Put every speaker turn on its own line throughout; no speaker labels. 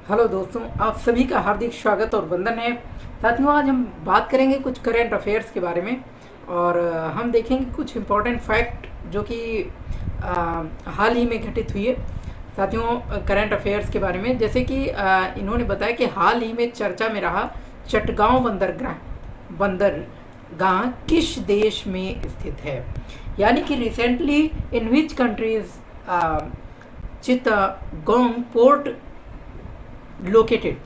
Hello दोस्तों, आप सभी का हार्दिक स्वागत और वंदन है। साथियों, आज हम बात करेंगे कुछ करंट अफेयर्स के बारे में और हम देखेंगे कुछ इम्पोर्टेंट फैक्ट जो कि हाल ही में घटित हुई है। साथियों, करंट अफेयर्स के बारे में जैसे कि इन्होंने बताया कि हाल ही में चर्चा में रहा चटगांव बंदरगाह किस देश में स्थित है। यानी कि recently in which countries Chittagong port located,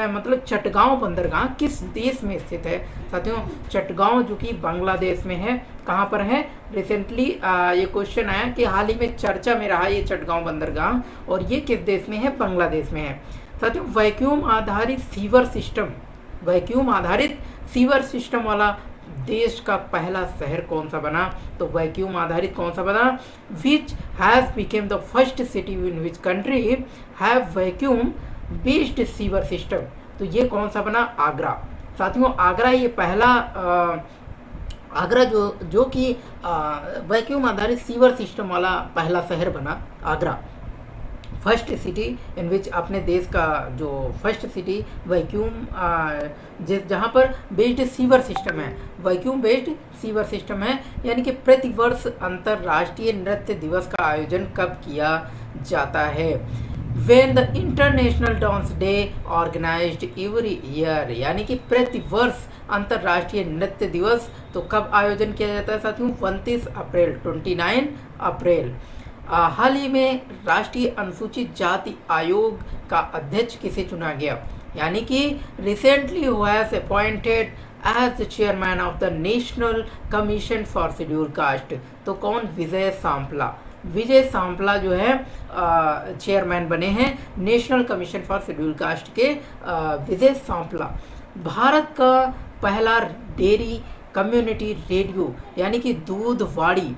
मतलब चटगांव बंदरगाह किस देश में स्थित है। साथियों, चटगांव जो कि बांग्लादेश में है, कहाँ पर है। रिसेंटली ये क्वेश्चन आया कि हाल ही में चर्चा में रहा ये चटगांव बंदरगाह और ये किस देश में है, बांग्लादेश में है। साथियों, वैक्यूम आधारित सीवर सिस्टम वाला देश का पहला शहर कौन सा बना। तो वैक्यूम आधारित कौन सा बना। Which has became the first city in which country have vacuum based sewer system. तो ये कौन सा बना, आगरा। साथियों, आगरा ये पहला आगरा जो कि वैक्यूम आधारित सीवर सिस्टम वाला पहला शहर बना, आगरा। फर्स्ट सिटी इन विच अपने देश का जो फर्स्ट सिटी वैक्यूम जहाँ पर बेस्ड सीवर सिस्टम है, वैक्यूम बेस्ड सीवर सिस्टम है। यानी कि प्रतिवर्ष अंतर्राष्ट्रीय नृत्य दिवस का आयोजन कब किया जाता है। When the international dance day organised every year, यानी कि प्रतिवर्ष अंतर्राष्ट्रीय नृत्य दिवस तो कब आयोजन किया जाता है। साथियों, 29 अप्रैल 29 अप्रैल। हाल ही में राष्ट्रीय अनुसूचित जाति आयोग का अध्यक्ष किसे चुना गया। यानी कि recently who has appointed as the chairman of the national commission for schedule caste. तो कौन, विजय सांपला जो है चेयरमैन बने हैं national commission for schedule caste के। विजय सांपला। भारत का पहला डेयरी कम्युनिटी रेडियो यानी कि दूधवाड़ी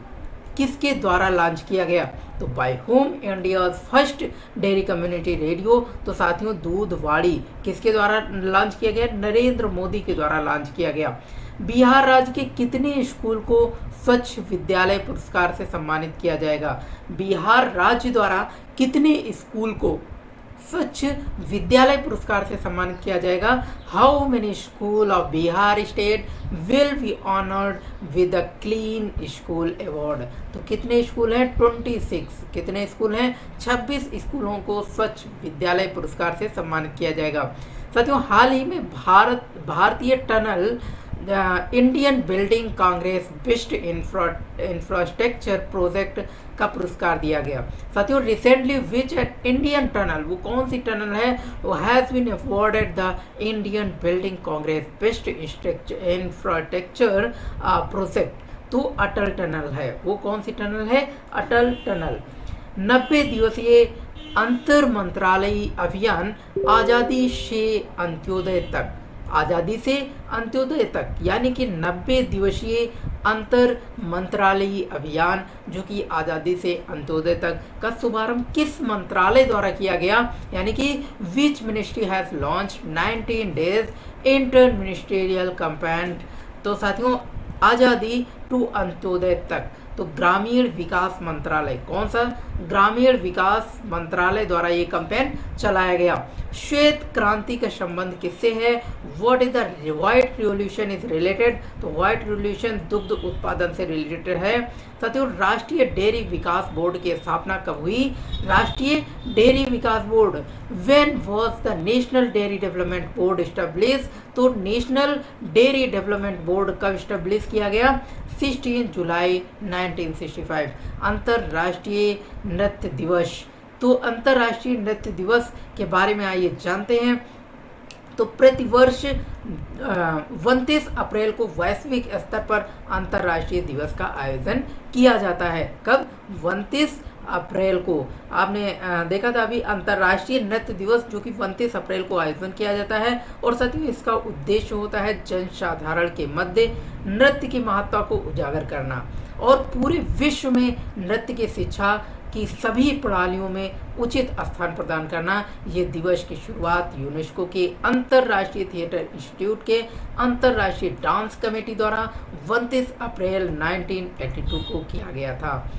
किसके द्वारा लॉन्च किया गया। तो by whom India's first dairy community radio. तो साथियों, दूधवाड़ी किसके द्वारा लॉन्च किया गया, नरेंद्र मोदी के द्वारा लॉन्च किया गया। बिहार राज्य के कितने स्कूल को स्वच्छ विद्यालय पुरस्कार से सम्मानित किया जाएगा। बिहार राज्य द्वारा कितने स्कूल को स्वच्छ विद्यालय पुरस्कार से सम्मानित किया जाएगा। How many school of Bihar state will be honoured with the clean school award. तो कितने स्कूल हैं, 26। कितने स्कूल हैं, 26 स्कूलों को स्वच्छ विद्यालय पुरस्कार से सम्मानित किया जाएगा। साथियों, हाल ही में भारतीय tunnel Indian Building Congress best infrastructure project का पुरस्कार दिया गया। साथियों, रिसेंटली विच इंडियन टनल, वो कौन सी टनल है, वो has been awarded the Indian Building Congress best infrastructure project. तो अटल टनल है। वो कौन सी टनल है, अटल टनल। 90 दिवसीय अंतर मंत्रालयी अभियान आज़ादी से अंत्योदय तक, आज़ादी से अंत्योदय तक यानी कि 90 दिवसीय अंतर मंत्रालयी अभियान जो कि आज़ादी से अंत्योदय तक का शुभारंभ किस मंत्रालय द्वारा किया गया। यानी कि which ministry has launch 19 days inter ministerial campaign. तो साथियों, आज़ादी टू अंत्योदय तक तो ग्रामीण विकास मंत्रालय, कौन सा, ग्रामीण विकास मंत्रालय द्वारा ये कैंपेन चलाया गया। श्वेत क्रांति का संबंध किससे है, what is the white revolution is related. तो व्हाइट रिवॉल्यूशन दुग्ध उत्पादन से रिलेटेड है। साथियों, राष्ट्रीय डेयरी विकास बोर्ड की स्थापना कब हुई, राष्ट्रीय dairy Vikas board. When was the national dairy development board establish. तो नेशनल डेयरी डेवलपमेंट बोर्ड कब एस्टेब्लिश किया गया, 16 जुलाई 1965। अंतर्राष्ट्रीय नृत्य दिवस। तो अंतर्राष्ट्रीय नृत्य दिवस के बारे में आइए जानते हैं। तो प्रतिवर्ष 29 अप्रैल को वैश्विक स्तर पर अंतर्राष्ट्रीय दिवस का आयोजन किया जाता है। कब, 29 अप्रैल को। आपने देखा था अभी अंतर्राष्ट्रीय नृत्य दिवस जो कि 29 अप्रैल को आयोजन किया जाता है। और साथियों, इसका उद्देश्य होता है जनसाधारण के मध्य नृत्य की महत्ता को उजागर करना और पूरे विश्व में नृत्य की शिक्षा की सभी प्रणालियों में उचित स्थान प्रदान करना। ये दिवस की शुरुआत यूनेस्को के अंतर्राष्ट्रीय थिएटर इंस्टीट्यूट के अंतर्राष्ट्रीय डांस कमेटी द्वारा 29 अप्रैल 1982 को किया गया था।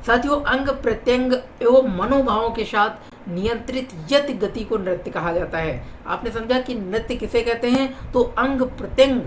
साथियों, अंग प्रत्यंग एवं मनोभावों के साथ नियंत्रित यति गति को नृत्य कहा जाता है। आपने समझा कि नृत्य किसे कहते हैं, तो अंग प्रत्यंग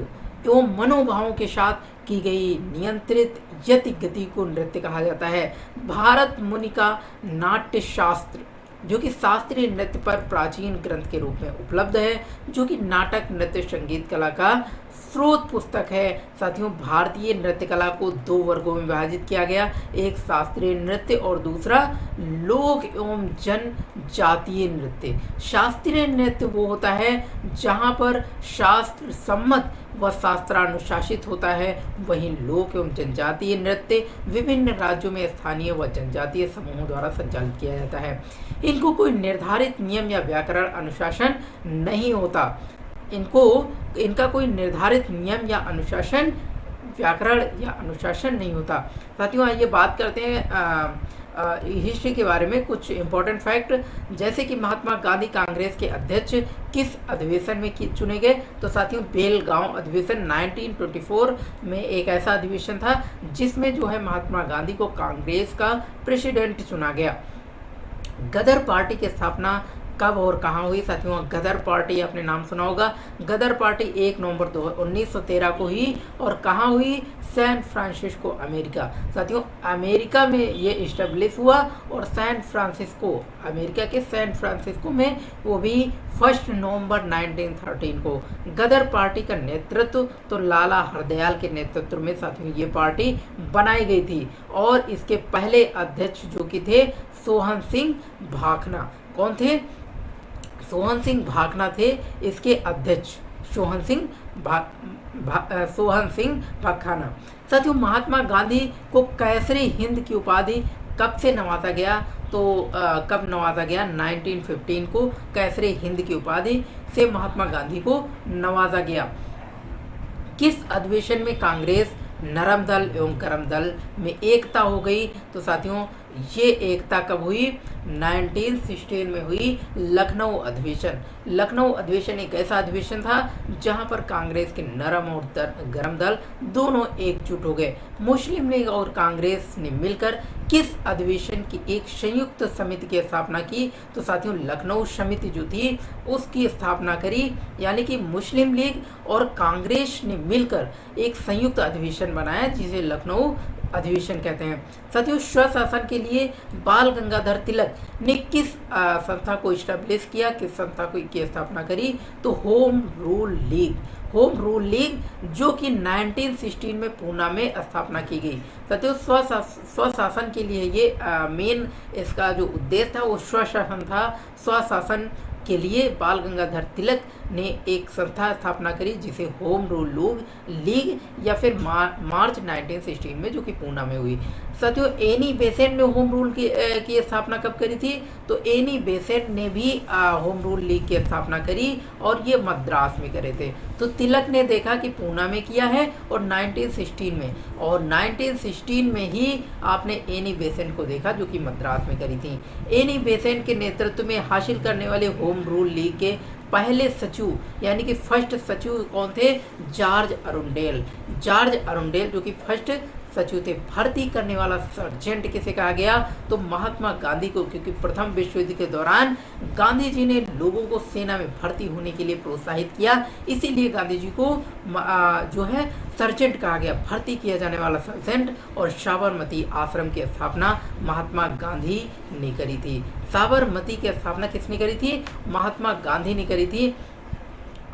एवं मनोभावों के साथ की गई नियंत्रित यति गति को नृत्य कहा जाता है। भारत मुनि का नाट्य शास्त्र, जो कि शास्त्रीय नृत्य पर प्राचीन ग्रंथ के रूप में उपलब्ध है, जो कि नाटक नृत्य संगीत कला का स्रोत पुस्तक है। साथियों, भारतीय नृत्य कला को दो वर्गों में विभाजित किया गया, एक शास्त्रीय नृत्य और दूसरा लोक एवं जनजातीय नृत्य। शास्त्रीय नृत्य वो होता है जहाँ पर शास्त्र सम्मत व शास्त्रानुशासित होता है, वहीं लोक एवं जनजातीय नृत्य विभिन्न राज्यों में स्थानीय व जनजातीय समूहों द्वारा संचालित किया जाता है। इनको कोई निर्धारित नियम या व्याकरण अनुशासन नहीं होता। इनका कोई निर्धारित नियम या अनुशासन, व्याकरण या अनुशासन नहीं होता। साथियों, आइए बात करते हैं हिस्ट्री के बारे में कुछ इंपॉर्टेंट फैक्ट, जैसे कि महात्मा गांधी कांग्रेस के अध्यक्ष किस अधिवेशन में चुने गए, तो साथियों बेलगांव अधिवेशन 1924 में एक ऐसा अधिवेशन था जिसमें जो है महात्मा गांधी को कांग्रेस का प्रेसिडेंट चुना गया। गदर पार्टी की स्थापना कब और कहाँ हुई? साथियों, गदर पार्टी आपने नाम सुना होगा। गदर पार्टी 1 नवंबर 1913 को हुई और कहाँ हुई? San Francisco, America. साथियों, अमेरिका में ये इस्टेब्लिश हुआ और सैन फ्रांसिस्को, अमेरिका के सैन फ्रांसिस्को में, वो भी 1 नवंबर 1913 को। गदर पार्टी का नेतृत्व तो लाला हरदयाल के नेतृत्व में साथियों ये पार्टी बनाई गई थी और इसके पहले अध्यक्ष जो कि थे सोहन सिंह भाखना। कौन थे? सोहन सिंह भाखना थे इसके अध्यक्ष, सोहन सिंह भाखना। साथियों, महात्मा गांधी को कैसरे हिंद की उपाधि कब से नवाजा गया? तो कब नवाजा गया? 1915 को कैसरे हिंद की उपाधि से महात्मा गांधी को नवाजा गया। किस अधिवेशन में कांग्रेस, नरम दल एवं गरम दल में एकता हो गई? तो साथियों, ये एकता कब हुई? 1916 में हुई लखनऊ अधिवेशन। लखनऊ अधिवेशन एक ऐसा अधिवेशन था जहां पर कांग्रेस के नरम और गरम दल दोनों एकजुट हो गए। मुस्लिम लीग और कांग्रेस ने मिलकर किस अधिवेशन की एक संयुक्त समिति की स्थापना की? तो साथियों, लखनऊ समिति जो थी उसकी स्थापना करी, यानी कि मुस्लिम लीग और कांग्रेस ने मिलकर एक संयुक्त अधिवेशन बनाया जिसे लखनऊ अधिवेशन कहते हैं। साथियों, स्वशासन के लिए बाल गंगाधर तिलक ने किस संस्था को इस्टेब्लिश किया, किस संस्था की स्थापना करी? तो home rule league. Home rule league जो कि 1916 में पूना में स्थापना की गई। साथियों, स्वशासन के लिए ये मेन इसका जो उद्देश्य था वो स्वशासन था। स्वशासन के लिए बाल गंगाधर तिलक ने एक संस्था स्थापना करी जिसे होम रूल लीग या फिर मार्च 1916 में, जो कि पूना में हुई। साथियों, एनी बेसेंट ने होम रूल की स्थापना कब करी थी? तो एनी बेसेंट ने भी होम रूल लीग की स्थापना करी और ये मद्रास में करे थे। तो तिलक ने देखा कि पूना में किया है और 1916 में, और 1916 में ही आपने एनी बेसेंट को देखा जो कि मद्रास में करी थी। एनी बेसेंट के नेतृत्व में हासिल करने वाले होम रूल लीग के पहले सचिव यानी कि फर्स्ट सचिव कौन थे? George Arundale. जॉर्ज अरुंडेल जो कि फर्स्ट सचिव थे। भर्ती करने वाला सर्जेंट किसे कहा गया? तो महात्मा गांधी को, क्योंकि प्रथम विश्व युद्ध के दौरान गांधी जी ने लोगों को सेना में भर्ती होने के लिए प्रोत्साहित किया, इसीलिए गांधी जी को जो है सर्जेंट कहा गया, भर्ती किया जाने वाला सर्जेंट। और साबरमती आश्रम की स्थापना महात्मा गांधी ने करी थी। साबरमती की स्थापना किसने करी थी? महात्मा गांधी ने करी थी।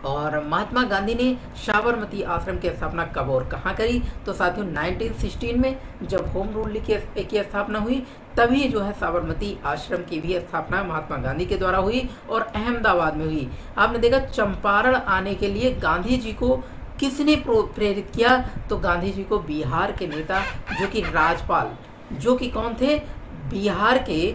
और महात्मा गांधी ने साबरमती आश्रम की स्थापना कब और कहाँ करी? तो साथियों, 1916 में जब होम रूल लीग की स्थापना हुई तभी जो है साबरमती आश्रम की भी स्थापना महात्मा गांधी के द्वारा हुई और अहमदाबाद में हुई। आपने देखा, चंपारण आने के लिए गांधी जी को किसने प्रेरित किया? तो गांधी जी को बिहार के नेता जो कि राजपाल, जो कि कौन थे? बिहार के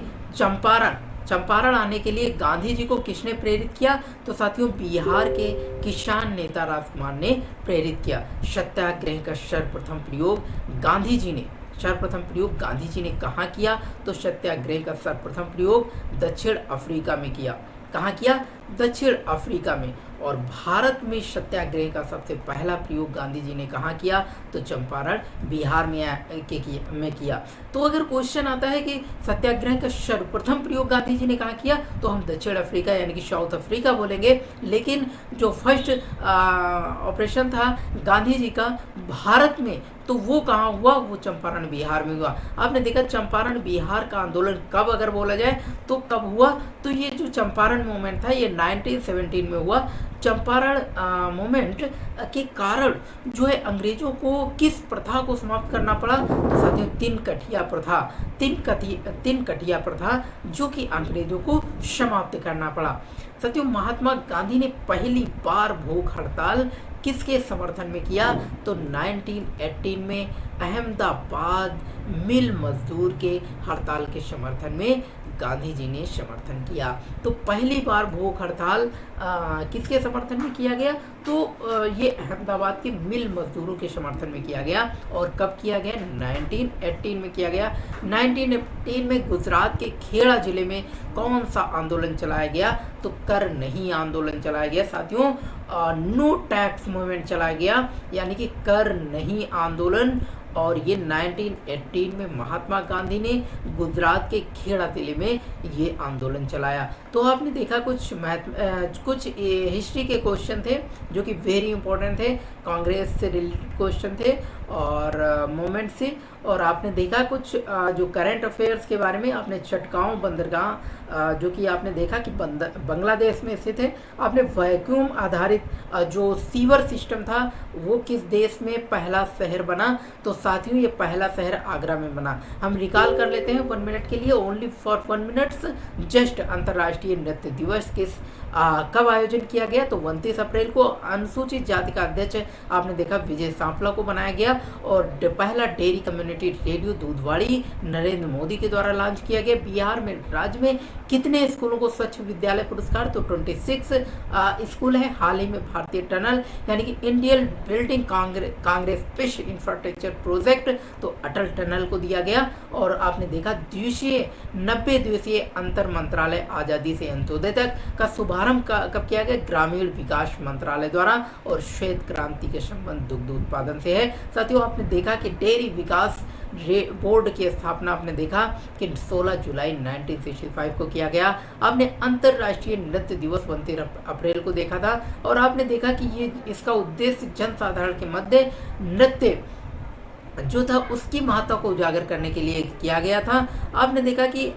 चंपारण आने के लिए गांधी जी को किसने प्रेरित किया? तो साथियों, बिहार के किसान नेता राजकुमार ने प्रेरित किया। सत्याग्रह का सर्वप्रथम प्रयोग गांधी जी ने कहाँ किया? तो सत्याग्रह का सर्वप्रथम प्रयोग दक्षिण अफ्रीका में किया। कहाँ किया? दक्षिण अफ्रीका में। और भारत में सत्याग्रह का सबसे पहला प्रयोग गांधी जी ने कहाँ किया? तो चंपारण बिहार में किया। तो अगर क्वेश्चन आता है कि सत्याग्रह का सर्वप्रथम प्रयोग गांधी जी ने कहाँ किया, तो हम दक्षिण अफ्रीका यानी कि साउथ अफ्रीका बोलेंगे। लेकिन जो फर्स्ट ऑपरेशन था गांधी जी का भारत में, तो वो कहाँ हुआ? वो चंपारण बिहार में हुआ। आपने देखा चंपारण बिहार का आंदोलन कब अगर बोला जाए तो कब हुआ? तो ये जो चंपारण मूवमेंट था ये 1917 में हुआ। चंपारण मूवमेंट के कारण जो है अंग्रेजों को किस प्रथा को समाप्त करना पड़ा? तो साथियों तीन कटिया प्रथा जो कि अंग्रेजों को समाप्त करना पड़ा। साथियों महात्मा गांधी ने पहली बार भूख हड़ताल किसके समर्थन में किया? तो 1918 में अहमदाबाद मिल मजदूर के हड़ताल के समर्थन में गांधी जी ने समर्थन किया। तो पहली बार भूख हड़ताल किसके समर्थन में किया गया? तो ये अहमदाबाद के मिल मजदूरों के समर्थन में किया गया। और कब किया गया? 1918 में किया गया। 1918 में गुजरात के खेड़ा जिले में कौन सा आंदोलन चलाया गया? तो कर नहीं आंदोलन चलाया गया। साथियों नो टैक्स मूवमेंट चलाया गया, यानी कि कर नहीं आंदोलन। और ये 1918 में महात्मा गांधी ने गुजरात के खेड़ा जिले में ये आंदोलन चलाया। तो आपने देखा कुछ हिस्ट्री के क्वेश्चन थे जो कि वेरी इंपॉर्टेंट थे, कांग्रेस से रिलेटेड क्वेश्चन थे और मूवमेंट से। और आपने देखा कुछ जो करंट अफेयर्स के बारे में, आपने चटगांव बंदरगाह जो कि आपने देखा कि बांग्लादेश में स्थित है। आपने वैक्यूम आधारित जो सीवर सिस्टम था वो किस देश में पहला शहर बना? तो साथियों ये पहला शहर आगरा में बना। हम रिकॉल कर लेते हैं 1 मिनट के लिए, ओनली फॉर 1 मिनट्स जस्ट। अंतर्राष्ट्रीय नृत्य दिवस कब आयोजन किया गया? तो 29 अप्रैल को। अनुसूचित जाति का अध्यक्ष आपने देखा विजय सांपला को बनाया गया। और पहला dairy community radio Doodhwadi Narendra Modi के द्वारा लॉन्च किया गया। बिहार में राज्य में कितने स्कूलों को स्वच्छ विद्यालय पुरस्कार? तो 26 स्कूल है। हाल ही में भारतीय टनल यानी कि Indian Building Congress fish infrastructure project, तो अटल टनल को दिया गया। और आपने देखा 90 दिवसीय अंतर मंत्रालय आजादी से अंत्योदय तक का शुभारंभ कब किया गया? ग्रामीण विकास मंत्रालय द्वारा। और श्वेत क्रांति के संबंध दुग्ध उत्पादन से है। साथियों आपने देखा कि डेयरी विकास बोर्ड की स्थापना आपने देखा कि 16 जुलाई 1965 को किया गया। आपने अंतर्राष्ट्रीय नृत्य दिवस 29 अप्रैल को देखा था। और आपने देखा कि ये इसका उद्देश्य जनसाधारण के मध्य नृत्य जो था उसकी महत्ता को उजागर करने के लिए किया गया था। आपने देखा कि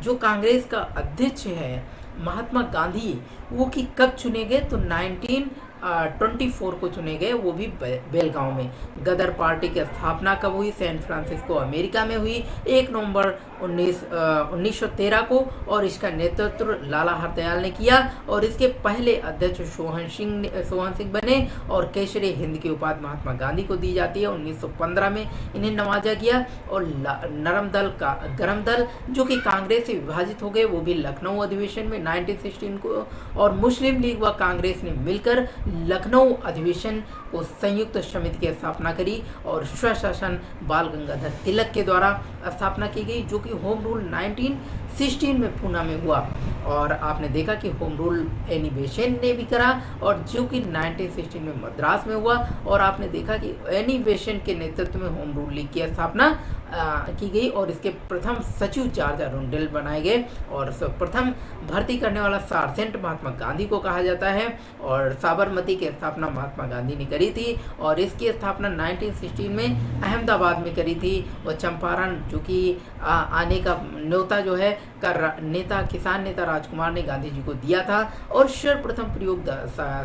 जो कांग्रेस का अध्यक्ष है महात्मा गांधी वो कि कब चुने गए? तो 1924 को चुने गए, वो भी बेलगांव में। गदर पार्टी की स्थापना कब हुई? सैन फ्रांसिस्को अमेरिका में हुई 1 नवंबर 1913 को। और इसका नेतृत्व लाला हरदयाल ने किया। और इसके पहले अध्यक्ष सोहन सिंह बने। और केसरी हिंद की उपाधि महात्मा गांधी को दी जाती है। 1915 में इन्हें नवाजा गया। और गरम दल जो कि कांग्रेस से विभाजित हो गए, वो भी लखनऊ अधिवेशन में 1916 को। और मुस्लिम लीग व कांग्रेस ने मिलकर लखनऊ अधिवेशन को संयुक्त समिति की स्थापना करी। और स्वशासन बाल गंगाधर तिलक के द्वारा स्थापना की गई, जो कि होम रूल 1916 में पूना में हुआ। और आपने देखा कि होम रूल एनी बेसेंट ने भी करा, और जो कि 1916 में मद्रास में हुआ। और आपने देखा कि एनी बेसेंट के नेतृत्व में होम रूल लीग की स्थापना की गई। और इसके प्रथम सचिव जॉर्ज अरुंडेल बनाए गए। और प्रथम भर्ती करने वाला सार्जेंट महात्मा गांधी को कहा जाता है। और साबरमती की स्थापना महात्मा गांधी ने करी थी। और इसकी स्थापना 1916 में अहमदाबाद में करी थी। और चंपारण जो कि आने का न्योता जो है किसान नेता राजकुमार ने गांधी जी को दिया था। और सर्वप्रथम प्रयोग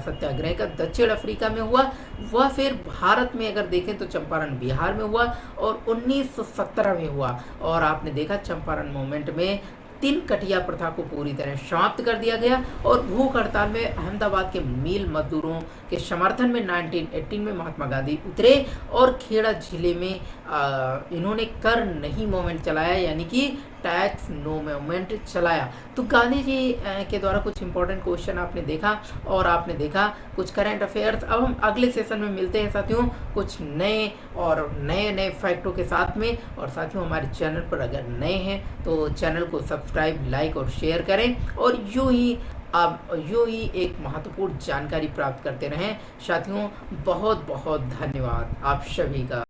सत्याग्रह का दक्षिण अफ्रीका में हुआ। वह फिर भारत में अगर देखें तो चंपारण बिहार में हुआ और 1917 में हुआ। और आपने देखा चंपारण मूवमेंट में 3 कटिया प्रथा को पूरी तरह समाप्त कर दिया गया। और भूख हड़ताल में अहमदाबाद के मिल मजदूरों के समर्थन में 1918 में महात्मा गांधी उतरे। और खेड़ा जिले में इन्होंने कर नहीं मूवमेंट चलाया, यानी कि टैक्स नो मूवमेंट चलाया। तो गांधी जी के द्वारा कुछ इंपॉर्टेंट क्वेश्चन आपने देखा। और आपने देखा कुछ करंट अफेयर्स। अब हम अगले सेशन में मिलते हैं साथियों, कुछ नए फैक्टों के साथ में। और साथियों हमारे चैनल पर अगर नए हैं तो चैनल को सब्सक्राइब, लाइक और शेयर करें। और यूं ही आप यूँ ही एक महत्वपूर्ण जानकारी प्राप्त करते रहें। साथियों, बहुत बहुत धन्यवाद आप सभी का।